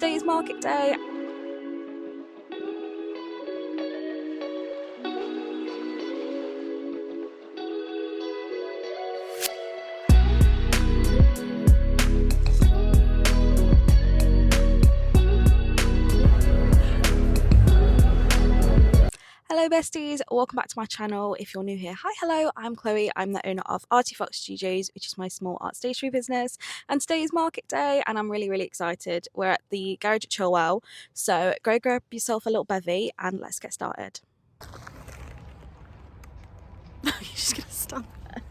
Today's market day. Hello besties, welcome back to my channel. If you're new here, hi, hello, I'm Chloe. I'm the owner of ArteaFoxStudios, which is my small art stationery business. And today is market day and I'm really excited. We're at the garage at Chilwell, so go grab yourself a little bevy and let's get started. You're just gonna stand there.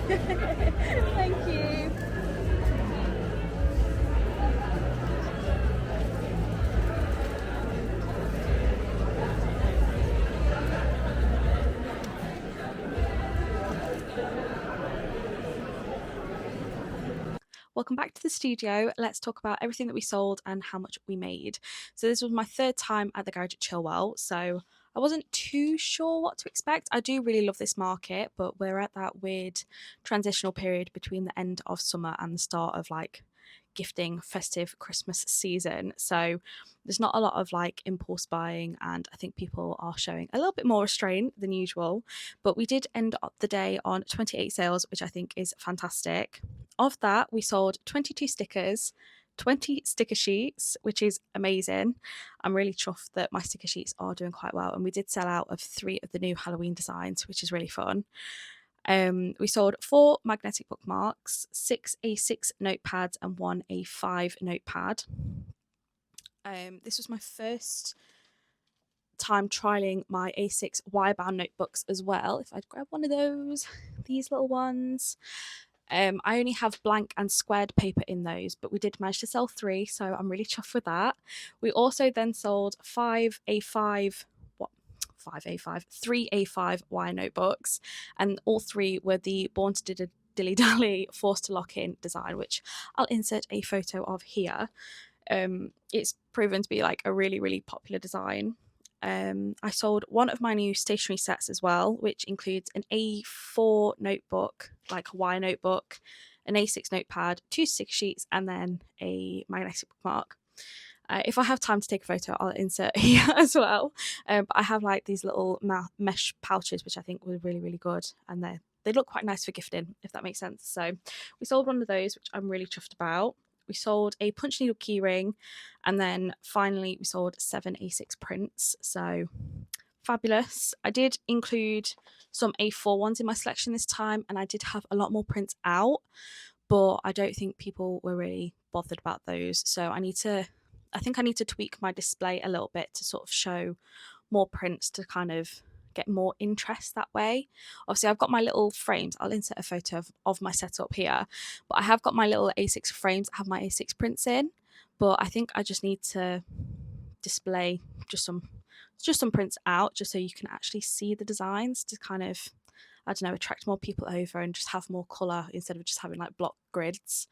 Thank you. Welcome back to the studio. Let's talk about everything that we sold and how much we made. So this was my third time at the garage at Chilwell, so I wasn't too sure what to expect. I do really love this market, but we're at that weird transitional period between the end of summer and the start of like gifting festive Christmas season. So there's not a lot of like impulse buying, and I think people are showing a little bit more restraint than usual. But we did end up the day on 28 sales, which I think is fantastic. Of that, we sold 22 stickers, 20 sticker sheets, which is amazing. I'm really chuffed that my sticker sheets are doing quite well, and we did sell out of 3 of the new Halloween designs, which is really fun. We sold 4 magnetic bookmarks, 6 A6 notepads, and 1 A5 notepad. This was my first time trialing my A6 wire-bound notebooks as well. If I'd grab one of those, these little ones. I only have blank and squared paper in those, but we did manage to sell 3, so I'm really chuffed with that. We also then sold 3 A5 wire notebooks, and all 3 were the Born to Dilly Dally Forced to Lock In design, which I'll insert a photo of here. It's proven to be like a really, really popular design. I sold one of my new stationery sets as well, which includes an A4 notebook, like a wire notebook, an A6 notepad, 2 stick sheets, and then a magnetic bookmark. If I have time to take a photo, I'll insert here as well. But I have like these little mesh pouches, which I think were really, really good, and they look quite nice for gifting, if that makes sense. So we sold one of those, which I'm really chuffed about. We sold a punch needle keyring, and then finally we sold 7 A6 prints. So fabulous. I did include some A4 ones in my selection this time, and I did have a lot more prints out, but I don't think people were really bothered about those. So I think I need to tweak my display a little bit to sort of show more prints to kind of get more interest that way. Obviously, I've got my little frames. I'll insert a photo of my setup here, but I have got my little A6 frames. I have my A6 prints in, but I think I just need to display just some prints out, just so you can actually see the designs, to kind of, I don't know, attract more people over and just have more colour instead of just having like block grids.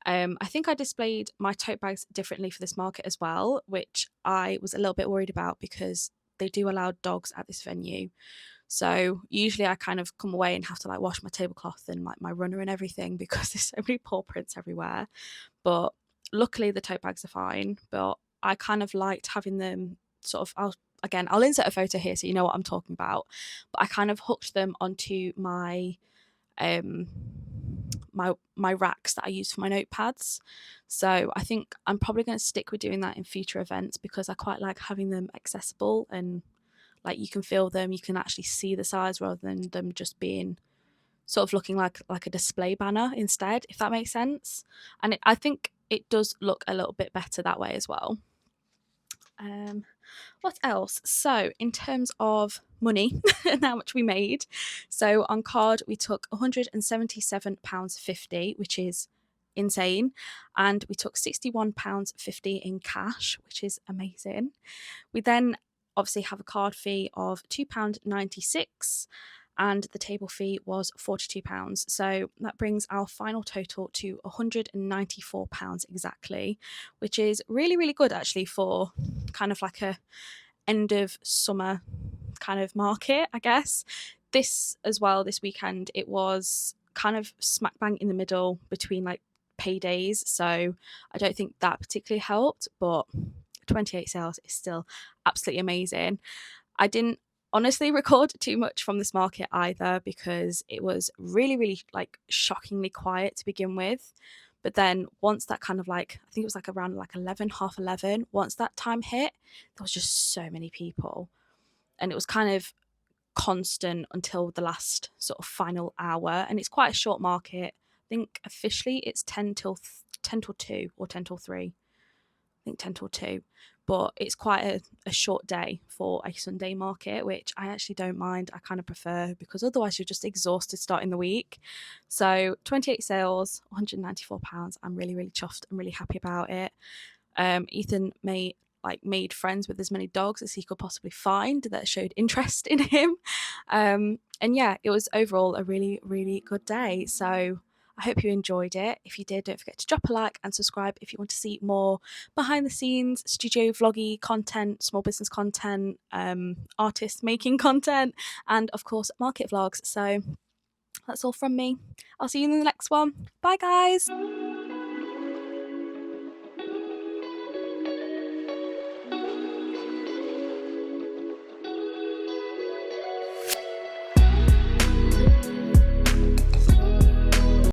I think I displayed my tote bags differently for this market as well, which I was a little bit worried about because they do allow dogs at this venue. So usually I kind of come away and have to like wash my tablecloth and like my runner and everything because there's so many paw prints everywhere. But luckily the tote bags are fine. But I kind of liked having them sort of, I'll insert a photo here so you know what I'm talking about. But I kind of hooked them onto my my racks that I use for my notepads. So I think I'm probably going to stick with doing that in future events because I quite like having them accessible and like you can feel them, you can actually see the size rather than them just being sort of looking like a display banner instead, if that makes sense. And I think it does look a little bit better that way as well. What else? So in terms of money and how much we made, so on card we took £177.50, which is insane, and we took £61.50 in cash, which is amazing. We then obviously have a card fee of £2.96 and the table fee was £42. So that brings our final total to £194 exactly, which is really, really good actually for kind of like a end of summer kind of market, I guess. This as well, this weekend, it was kind of smack bang in the middle between like paydays. So I don't think that particularly helped, but 28 sales is still absolutely amazing. I didn't honestly record too much from this market either because it was really, really like shockingly quiet to begin with. But then once that kind of like, I think it was like around like 11, half 11, once that time hit, there was just so many people. And it was kind of constant until the last sort of final hour. And it's quite a short market. I think officially it's 10 till 2 or 10 till 3. I think 10 till 2. but it's quite a short day for a Sunday market, which I actually don't mind. I kind of prefer, because otherwise you're just exhausted starting the week. So 28 sales, £194. I'm really, really chuffed. I'm really happy about it. Ethan made friends with as many dogs as he could possibly find that showed interest in him. And yeah, it was overall a really, really good day. So I hope you enjoyed it. If you did, don't forget to drop a like and subscribe if you want to see more behind the scenes, studio vloggy content, small business content, artist making content, and of course, market vlogs. So that's all from me. I'll see you in the next one. Bye, guys.